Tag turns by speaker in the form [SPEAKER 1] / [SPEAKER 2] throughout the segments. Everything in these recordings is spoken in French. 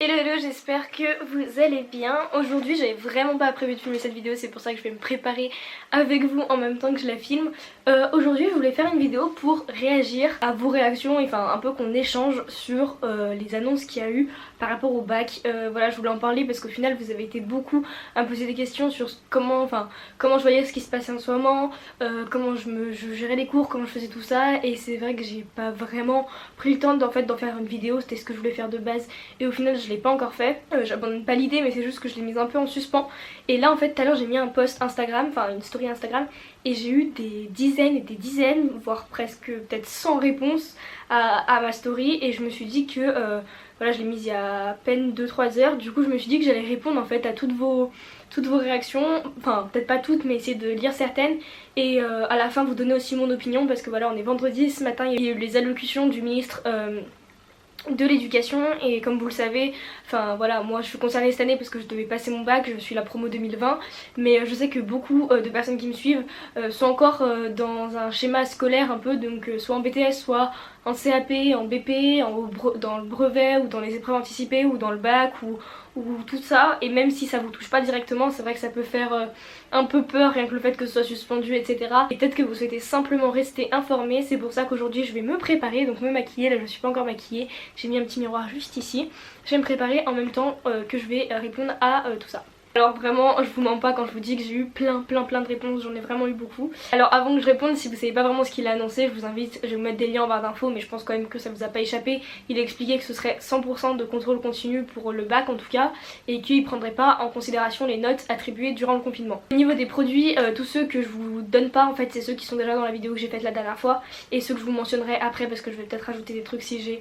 [SPEAKER 1] Hello hello, j'espère que vous allez bien. Aujourd'hui j'avais vraiment pas prévu de filmer cette vidéo, c'est pour ça que je vais me préparer avec vous en même temps que je la filme. Aujourd'hui je voulais faire une vidéo pour réagir à vos réactions, et enfin un peu qu'on échange sur les annonces qu'il y a eu par rapport au bac. Voilà, je voulais en parler parce qu'au final vous avez été beaucoup à me poser des questions sur comment je voyais ce qui se passait en ce moment, comment je gérais les cours, comment je faisais tout ça, et c'est vrai que j'ai pas vraiment pris le temps d'en faire une vidéo. C'était ce que je voulais faire de base et au final je l'ai pas encore fait. J'abandonne pas l'idée, mais c'est juste que je l'ai mise un peu en suspens. Et là en fait tout à l'heure j'ai mis un post Instagram, enfin une story Instagram, et j'ai eu des dizaines et des dizaines, voire presque peut-être 100 réponses à ma story, et je me suis dit que voilà, je l'ai mise il y a à peine 2-3 heures. Du coup je me suis dit que j'allais répondre en fait à toutes vos réactions, enfin peut-être pas toutes mais essayer de lire certaines, et à la fin vous donner aussi mon opinion, parce que voilà, on est vendredi, ce matin il y a eu les allocutions du ministre de l'éducation, et comme vous le savez, enfin voilà, moi je suis concernée cette année parce que je devais passer mon bac, je suis la promo 2020, mais je sais que beaucoup de personnes qui me suivent sont encore dans un schéma scolaire un peu, donc soit en BTS, soit en CAP, en BP, dans le brevet, ou dans les épreuves anticipées, ou dans le bac, ou tout ça. Et même si ça vous touche pas directement, c'est vrai que ça peut faire un peu peur, rien que le fait que ce soit suspendu, etc. Et peut-être que vous souhaitez simplement rester informé. C'est pour ça qu'aujourd'hui je vais me préparer, donc me maquiller. Là je suis pas encore maquillée, j'ai mis un petit miroir juste ici. Je vais me préparer en même temps que je vais répondre à tout ça. Alors vraiment, je vous mens pas quand je vous dis que j'ai eu plein de réponses, j'en ai vraiment eu beaucoup. Alors avant que je réponde, si vous savez pas vraiment ce qu'il a annoncé, je vous invite, je vais vous mettre des liens en barre d'infos, mais je pense quand même que ça vous a pas échappé. Il a expliqué que ce serait 100% de contrôle continu pour le bac en tout cas, et qu'il prendrait pas en considération les notes attribuées durant le confinement. Au niveau des produits, tous ceux que je vous donne pas en fait, c'est ceux qui sont déjà dans la vidéo que j'ai faite la dernière fois, et ceux que je vous mentionnerai après parce que je vais peut-être rajouter des trucs si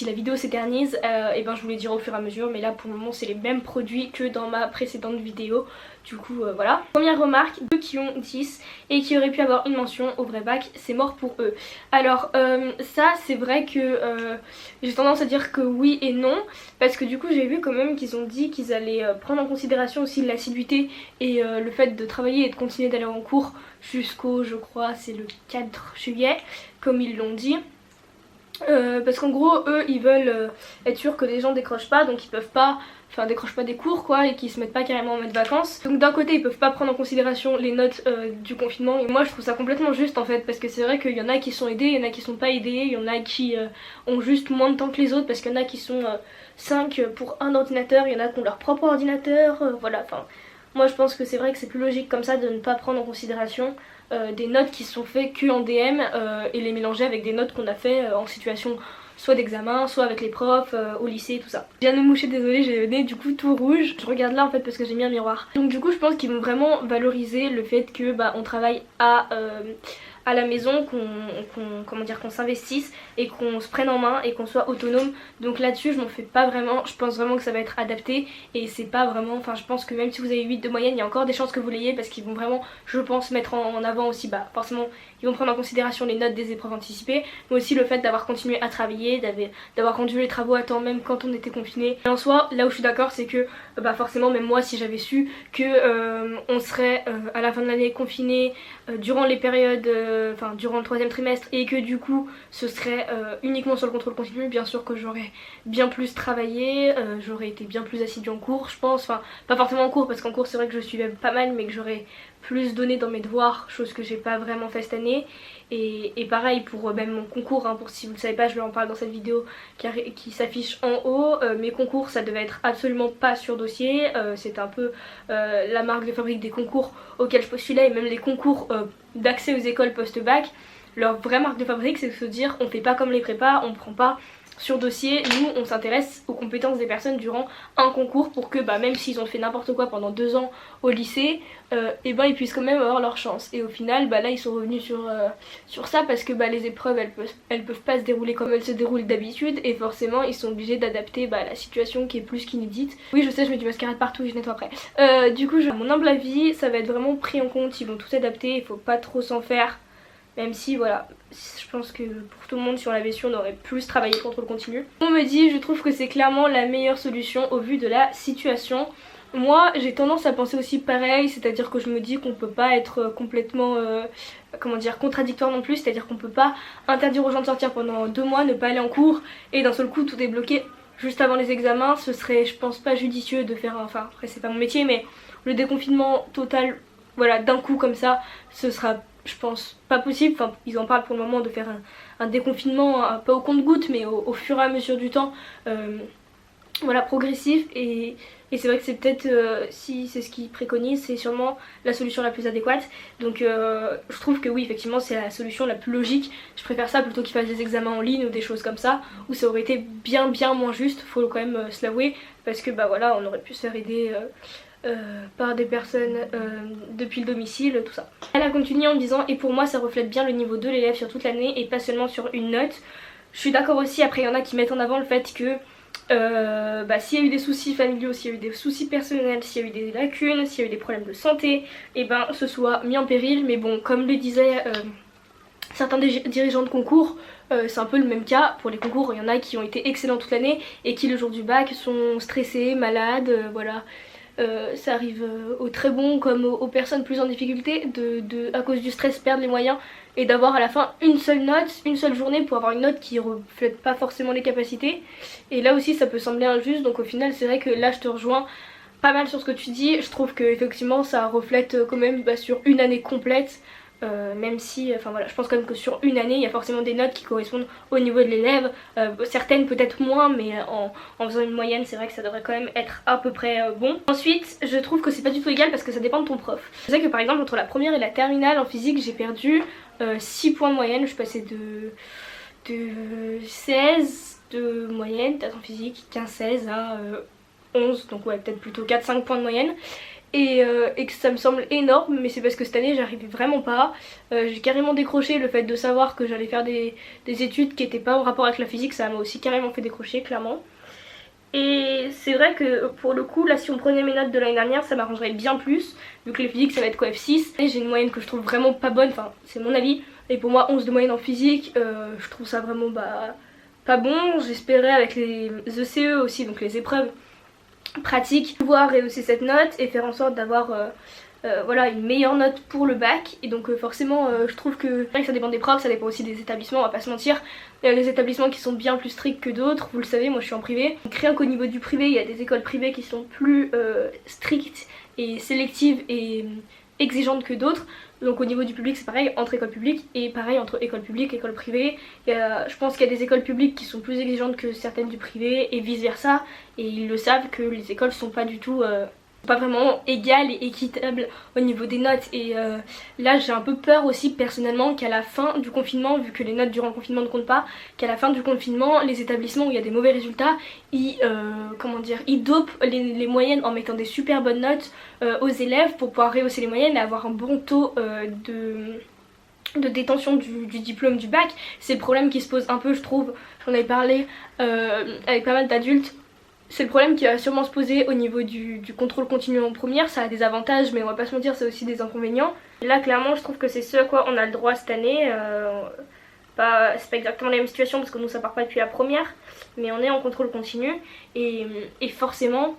[SPEAKER 1] la vidéo s'éternise, et ben je vous les dirai au fur et à mesure, mais là pour le moment c'est les mêmes produits que dans ma précédente vidéo. Du coup voilà. Première remarque, ceux qui ont 10 et qui auraient pu avoir une mention au vrai bac, c'est mort pour eux. Alors ça c'est vrai que j'ai tendance à dire que oui et non, parce que du coup j'ai vu quand même qu'ils ont dit qu'ils allaient prendre en considération aussi l'assiduité et le fait de travailler et de continuer d'aller en cours jusqu'au, je crois c'est le 4 juillet comme ils l'ont dit. Parce qu'en gros eux ils veulent être sûrs que les gens décrochent pas, donc ils peuvent pas, enfin décrochent pas des cours quoi, et qu'ils se mettent pas carrément en mode vacances. Donc d'un côté ils peuvent pas prendre en considération les notes du confinement, et moi je trouve ça complètement juste en fait, parce que c'est vrai qu'il y en a qui sont aidés, il y en a qui sont pas aidés, il y en a qui ont juste moins de temps que les autres, parce qu'il y en a qui sont 5 pour un ordinateur, il y en a qui ont leur propre ordinateur, voilà, enfin moi je pense que c'est vrai que c'est plus logique comme ça de ne pas prendre en considération des notes qui sont faites que en DM, et les mélanger avec des notes qu'on a fait en situation soit d'examen, soit avec les profs, au lycée, tout ça. Je viens de me moucher, désolée, j'ai le nez du coup tout rouge. Je regarde là en fait parce que j'ai mis un miroir. Donc du coup je pense qu'ils vont vraiment valoriser le fait que on travaille à la maison, qu'on s'investisse et qu'on se prenne en main et qu'on soit autonome. Donc là-dessus je m'en fais pas vraiment, je pense vraiment que ça va être adapté, et c'est pas vraiment, enfin je pense que même si vous avez 8 de moyenne, il y a encore des chances que vous l'ayez, parce qu'ils vont vraiment, je pense, mettre en avant aussi, forcément ils vont prendre en considération les notes des épreuves anticipées, mais aussi le fait d'avoir continué à travailler, d'avoir rendu les travaux à temps même quand on était confiné. Et en soi, là où je suis d'accord, c'est que forcément même moi si j'avais su que on serait à la fin de l'année confiné durant les périodes, durant le 3e trimestre, et que du coup ce serait uniquement sur le contrôle continu, bien sûr que j'aurais bien plus travaillé, j'aurais été bien plus assidue en cours je pense, enfin pas forcément en cours parce qu'en cours c'est vrai que je suivais pas mal, mais que j'aurais plus donné dans mes devoirs, chose que j'ai pas vraiment fait cette année. Et pareil pour même mon concours, pour si vous ne savez pas, je vais en parler dans cette vidéo qui s'affiche en haut. Mes concours ça devait être absolument pas sur dossier, c'est un peu la marque de fabrique des concours auxquels je postulais, et même les concours d'accès aux écoles post-bac, leur vraie marque de fabrique c'est de se dire on fait pas comme les prépas, on prend pas sur dossier, nous on s'intéresse aux compétences des personnes durant un concours, pour que même s'ils ont fait n'importe quoi pendant 2 ans au lycée, ils puissent quand même avoir leur chance. Et au final là ils sont revenus sur ça, parce que les épreuves elles peuvent pas se dérouler comme elles se déroulent d'habitude, et forcément ils sont obligés d'adapter la situation qui est plus qu'inédite. Oui je sais, je mets du mascara de partout et je nettoie après. Du coup à mon humble avis ça va être vraiment pris en compte, ils vont tout adapter, il faut pas trop s'en faire. Même si voilà, je pense que pour tout le monde, si on l'avait su, on aurait plus travaillé contre le continu. On me dit, je trouve que c'est clairement la meilleure solution au vu de la situation. Moi j'ai tendance à penser aussi pareil, c'est-à-dire que je me dis qu'on peut pas être complètement contradictoire non plus, c'est-à-dire qu'on peut pas interdire aux gens de sortir pendant 2 mois, ne pas aller en cours, et d'un seul coup tout est bloqué juste avant les examens, ce serait je pense pas judicieux de faire, enfin après c'est pas mon métier, mais le déconfinement total, voilà, d'un coup comme ça, ce sera je pense pas possible. Enfin ils en parlent pour le moment de faire un déconfinement, pas au compte-gouttes mais au fur et à mesure du temps, voilà, progressif. Et c'est vrai que c'est peut-être, si c'est ce qu'ils préconisent, c'est sûrement la solution la plus adéquate. Donc je trouve que oui, effectivement c'est la solution la plus logique. Je préfère ça plutôt qu'ils fassent des examens en ligne ou des choses comme ça, où ça aurait été bien moins juste, faut quand même se l'avouer, parce que bah voilà, on aurait pu se faire aider par des personnes depuis le domicile, tout ça. Elle a continué en disant: et pour moi ça reflète bien le niveau de l'élève sur toute l'année et pas seulement sur une note. Je suis d'accord aussi. Après il y en a qui mettent en avant le fait que s'il y a eu des soucis familiaux, s'il y a eu des soucis personnels, s'il y a eu des lacunes, s'il y a eu des problèmes de santé, et ben ce soit mis en péril. Mais bon, comme le disaient certains dirigeants de concours, c'est un peu le même cas pour les concours. Il y en a qui ont été excellents toute l'année et qui le jour du bac sont stressés, malades, voilà. Ça arrive aux très bons comme aux personnes plus en difficulté à cause du stress, perdre les moyens et d'avoir à la fin une seule note, une seule journée pour avoir une note qui reflète pas forcément les capacités. Et là aussi ça peut sembler injuste, donc au final c'est vrai que là je te rejoins pas mal sur ce que tu dis. Je trouve que effectivement ça reflète quand même sur une année complète. Même si, enfin voilà, je pense quand même que sur une année il y a forcément des notes qui correspondent au niveau de l'élève, certaines peut-être moins, mais en faisant une moyenne c'est vrai que ça devrait quand même être à peu près bon. Ensuite je trouve que c'est pas du tout égal parce que ça dépend de ton prof. Je sais que par exemple entre la première et la terminale en physique j'ai perdu 6 points de moyenne. Je suis passée de 16 de moyenne peut-être en physique, 15-16 à 11, donc ouais peut-être plutôt 4-5 points de moyenne. Et que ça me semble énorme, mais c'est parce que cette année j'arrivais vraiment pas. J'ai carrément décroché. Le fait de savoir que j'allais faire des études qui n'étaient pas en rapport avec la physique, ça m'a aussi carrément fait décrocher, clairement. Et c'est vrai que pour le coup, là si on prenait mes notes de l'année dernière, ça m'arrangerait bien plus, vu que les physiques ça va être quoi, F6. Et j'ai une moyenne que je trouve vraiment pas bonne, enfin c'est mon avis. Et pour moi 11 de moyenne en physique, je trouve ça vraiment pas bon. J'espérais avec les ECE aussi, donc les épreuves pratique, pouvoir rehausser cette note et faire en sorte d'avoir voilà, une meilleure note pour le bac. Et donc forcément je trouve que ça dépend des profs, ça dépend aussi des établissements, on va pas se mentir. Il y a les établissements qui sont bien plus stricts que d'autres, vous le savez, moi je suis en privé. Donc rien qu'au niveau du privé, il y a des écoles privées qui sont plus strictes et sélectives et exigeantes que d'autres. Donc au niveau du public c'est pareil entre écoles publiques et pareil entre écoles publiques et écoles privées. Je pense qu'il y a des écoles publiques qui sont plus exigeantes que certaines du privé et vice versa. Et ils le savent que les écoles sont pas du tout, pas vraiment égales et équitables au niveau des notes. Et là j'ai un peu peur aussi personnellement qu'à la fin du confinement, vu que les notes durant le confinement ne comptent pas, qu'à la fin du confinement les établissements où il y a des mauvais résultats, ils dopent les moyennes en mettant des super bonnes notes aux élèves pour pouvoir rehausser les moyennes et avoir un bon taux de détention du diplôme du bac. C'est le problème qui se pose un peu, je trouve. J'en avais parlé avec pas mal d'adultes. C'est le problème qui va sûrement se poser au niveau du contrôle continu en première. Ça a des avantages mais on va pas se mentir, c'est aussi des inconvénients. Là clairement je trouve que c'est ce à quoi on a le droit cette année. C'est pas exactement la même situation parce que nous ça part pas depuis la première, mais on est en contrôle continu et forcément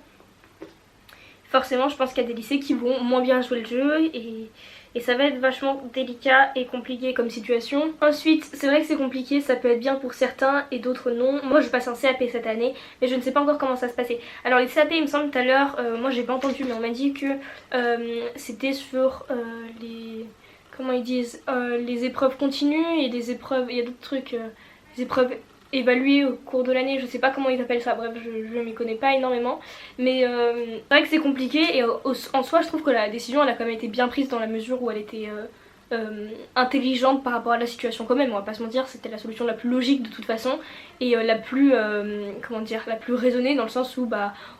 [SPEAKER 1] je pense qu'il y a des lycées qui vont moins bien jouer le jeu et ça va être vachement délicat et compliqué comme situation. Ensuite c'est vrai que c'est compliqué, ça peut être bien pour certains et d'autres non. Moi je passe un CAP cette année mais je ne sais pas encore comment ça se passait. Alors les CAP il me semble tout à l'heure, moi j'ai pas entendu mais on m'a dit que c'était sur les... comment ils disent, les épreuves continues et des épreuves, il y a d'autres trucs, des épreuves évaluées au cours de l'année, je sais pas comment ils appellent ça, bref je m'y connais pas énormément, mais c'est vrai que c'est compliqué et en soi je trouve que la décision elle a quand même été bien prise dans la mesure où elle était intelligente par rapport à la situation quand même, on va pas se mentir, c'était la solution la plus logique de toute façon et la plus la plus raisonnée dans le sens où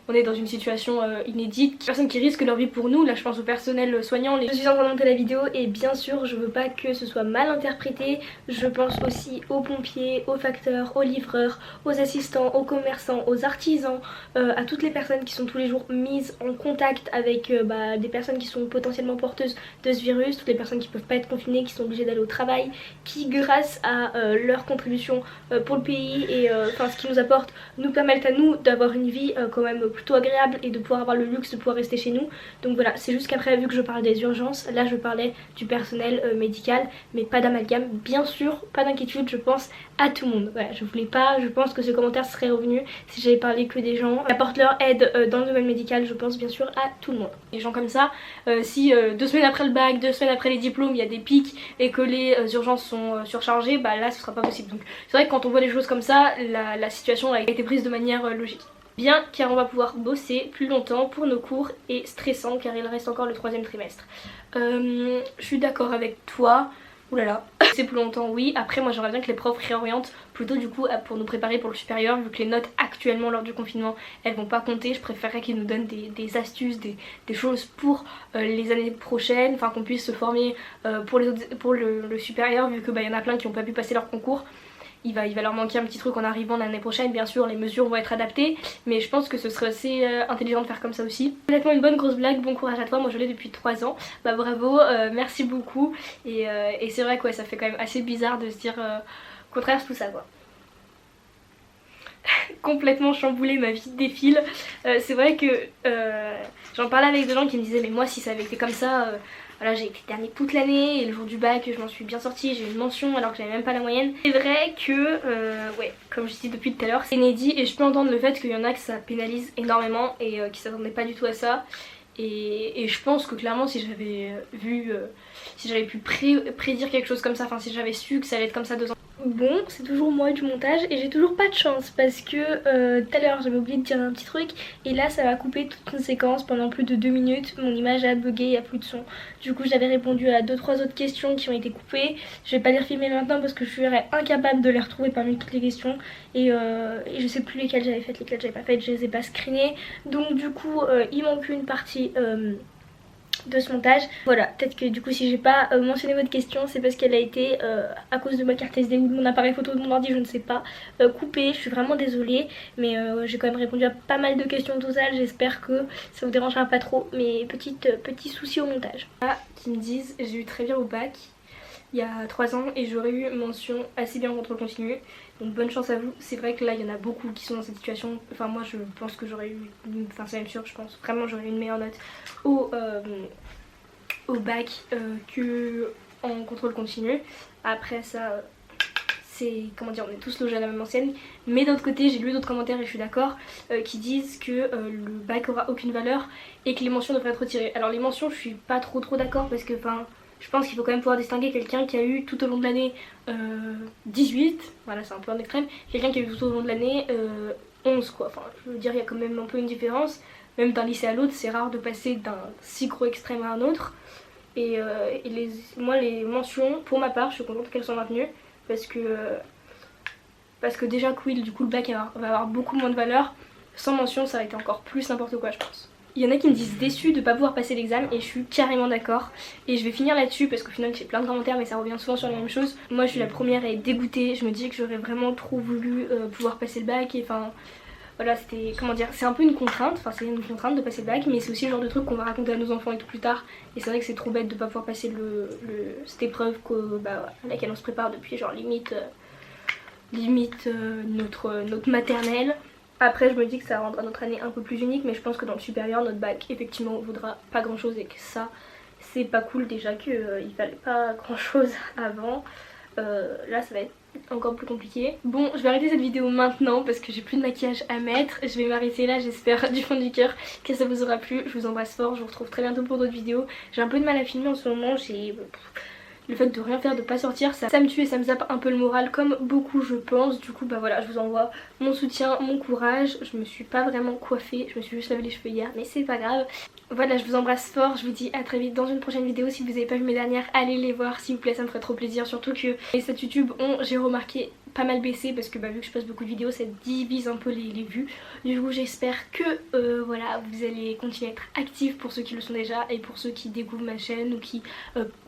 [SPEAKER 1] on est dans une situation inédite, personnes qui risquent leur vie pour nous, là je pense au personnel soignant. Je suis en train de monter la vidéo et bien sûr je veux pas que ce soit mal interprété, je pense aussi aux pompiers, aux facteurs, aux livreurs, aux assistants, aux commerçants, aux artisans, à toutes les personnes qui sont tous les jours mises en contact avec des personnes qui sont potentiellement porteuses de ce virus, toutes les personnes qui peuvent pas être confinés, qui sont obligés d'aller au travail, qui grâce à leur contribution pour le pays et enfin ce qu'ils nous apportent nous permettent à nous d'avoir une vie quand même plutôt agréable et de pouvoir avoir le luxe de pouvoir rester chez nous. Donc voilà, c'est juste qu'après vu que je parle des urgences, là je parlais du personnel médical, mais pas d'amalgame, bien sûr, pas d'inquiétude, je pense à tout le monde. Voilà, je voulais pas, je pense que ce commentaire serait revenu si j'avais parlé que des gens qui apportent leur aide dans le domaine médical, je pense bien sûr à tout le monde. Les gens comme ça, si 2 semaines après le bac, 2 semaines après les diplômes, il y a des pics et que les urgences sont surchargées, bah là ce sera pas possible. Donc c'est vrai que quand on voit les choses comme ça, la situation a été prise de manière logique. Bien, car on va pouvoir bosser plus longtemps pour nos cours et stressant car il reste encore le 3e trimestre. Je suis d'accord avec toi. Oulala, c'est plus longtemps, oui. Après moi j'aimerais bien que les profs réorientent plutôt du coup pour nous préparer pour le supérieur, vu que les notes actuellement lors du confinement elles vont pas compter. Je préférerais qu'ils nous donnent des astuces, des choses pour les années prochaines, enfin qu'on puisse se former pour le supérieur, vu que bah, y en a plein qui n'ont pas pu passer leur concours. Il va leur manquer un petit truc en arrivant l'année prochaine, bien sûr les mesures vont être adaptées, mais je pense que ce serait assez intelligent de faire comme ça aussi. Honnêtement une bonne grosse blague, bon courage à toi, moi je l'ai depuis 3 ans, bah bravo, merci beaucoup, et c'est vrai que ouais, ça fait quand même assez bizarre de se dire qu'on traverse tout ça quoi. Complètement chamboulée, ma vie défile. C'est vrai que j'en parlais avec des gens qui me disaient mais moi si ça avait été comme ça, voilà, j'ai été dernier toute l'année et le jour du bac je m'en suis bien sortie, j'ai eu une mention alors que j'avais même pas la moyenne. C'est vrai que ouais, comme je dis depuis tout à l'heure, c'est inédit et je peux entendre le fait qu'il y en a que ça pénalise énormément et qui s'attendaient pas du tout à ça. Et je pense que clairement si j'avais vu, si j'avais pu prédire quelque chose comme ça, enfin si j'avais su que ça allait être comme ça 2 ans. Bon, c'est toujours moi du montage et j'ai toujours pas de chance parce que tout à l'heure j'avais oublié de dire un petit truc et là ça va couper toute une séquence pendant plus de 2 minutes, mon image a bugué, il n'y a plus de son. Du coup j'avais répondu à 2-3 autres questions qui ont été coupées, je vais pas les refilmer maintenant parce que je serais incapable de les retrouver parmi toutes les questions et je sais plus lesquelles j'avais faites, lesquelles j'avais pas faites, je les ai pas screenées. Donc du coup il manque une partie de ce montage. Voilà, peut-être que du coup si j'ai pas mentionné votre question c'est parce qu'elle a été à cause de ma carte SD ou de mon appareil photo de mon ordi, je ne sais pas, coupée. Je suis vraiment désolée mais j'ai quand même répondu à pas mal de questions totales, j'espère que ça vous dérangera pas trop mes petits soucis au montage. Là, qui me disent j'ai eu très bien au bac il y a 3 ans et j'aurais eu mention assez bien en contrôle continu, donc bonne chance à vous. C'est vrai que là il y en a beaucoup qui sont dans cette situation, enfin moi je pense que j'aurais eu, enfin c'est même sûr, je pense vraiment j'aurais eu une meilleure note au bac que en contrôle continu. Après ça c'est, comment dire, on est tous logés à la même enseigne, mais d'un autre côté j'ai lu d'autres commentaires et je suis d'accord qui disent que le bac aura aucune valeur et que les mentions devraient être retirées. Alors les mentions je suis pas trop d'accord parce que enfin je pense qu'il faut quand même pouvoir distinguer quelqu'un qui a eu tout au long de l'année 18, voilà c'est un peu en extrême, quelqu'un qui a eu tout au long de l'année 11 quoi, enfin je veux dire il y a quand même un peu une différence, même d'un lycée à l'autre c'est rare de passer d'un si gros extrême à un autre, et moi les mentions pour ma part je suis contente qu'elles soient maintenues parce que déjà Quill du coup le bac va avoir beaucoup moins de valeur, sans mention ça aurait été encore plus n'importe quoi je pense. Il y en a qui me disent déçus de ne pas pouvoir passer l'examen et je suis carrément d'accord. Et je vais finir là-dessus parce qu'au final j'ai plein de commentaires mais ça revient souvent sur les mêmes choses. Moi je suis la première à être dégoûtée, je me dis que j'aurais vraiment trop voulu pouvoir passer le bac et enfin voilà c'était, comment dire, c'est un peu une contrainte, enfin c'est une contrainte de passer le bac mais c'est aussi le genre de truc qu'on va raconter à nos enfants et tout plus tard. Et c'est vrai que c'est trop bête de ne pas pouvoir passer cette épreuve à laquelle on se prépare depuis genre limite notre maternelle. Après je me dis que ça rendra notre année un peu plus unique, mais je pense que dans le supérieur notre bac effectivement vaudra pas grand chose et que ça c'est pas cool, déjà qu'il fallait pas grand chose avant. Là ça va être encore plus compliqué. Bon je vais arrêter cette vidéo maintenant parce que j'ai plus de maquillage à mettre. Je vais m'arrêter là, j'espère du fond du cœur que ça vous aura plu. Je vous embrasse fort, je vous retrouve très bientôt pour d'autres vidéos. J'ai un peu de mal à filmer en ce moment, le fait de rien faire, de pas sortir, ça me tue et ça me zappe un peu le moral comme beaucoup je pense. Du coup bah voilà, je vous envoie mon soutien, mon courage. Je me suis pas vraiment coiffée, je me suis juste lavé les cheveux hier mais c'est pas grave. Voilà, je vous embrasse fort, je vous dis à très vite dans une prochaine vidéo. Si vous n'avez pas vu mes dernières, allez les voir s'il vous plaît, ça me ferait trop plaisir. Surtout que les stats YouTube ont, j'ai remarqué, pas mal baissé parce que vu que je poste beaucoup de vidéos ça divise un peu les vues. Du coup j'espère que voilà, vous allez continuer à être actifs pour ceux qui le sont déjà et pour ceux qui découvrent ma chaîne ou qui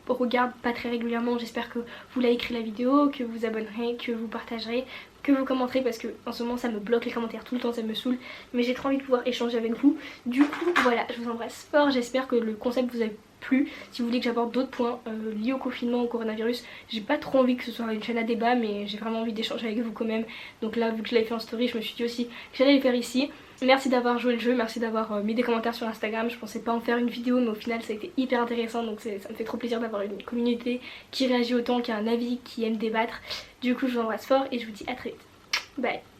[SPEAKER 1] regardent pas très régulièrement. J'espère que vous likerez la vidéo, que vous abonnerez, que vous partagerez, que vous commenterez parce que en ce moment ça me bloque les commentaires tout le temps, ça me saoule, mais j'ai trop envie de pouvoir échanger avec vous. Du coup voilà, je vous embrasse fort, j'espère que le concept vous a plu. Si vous voulez que j'aborde d'autres points liés au confinement, au coronavirus, j'ai pas trop envie que ce soit une chaîne à débat, mais j'ai vraiment envie d'échanger avec vous quand même. Donc là, vu que je l'avais fait en story, je me suis dit aussi que j'allais le faire ici. Merci d'avoir joué le jeu, merci d'avoir mis des commentaires sur Instagram. Je pensais pas en faire une vidéo, mais au final ça a été hyper intéressant, donc ça me fait trop plaisir d'avoir une communauté qui réagit autant, qui a un avis, qui aime débattre. Du coup je vous embrasse fort et je vous dis à très vite. Bye.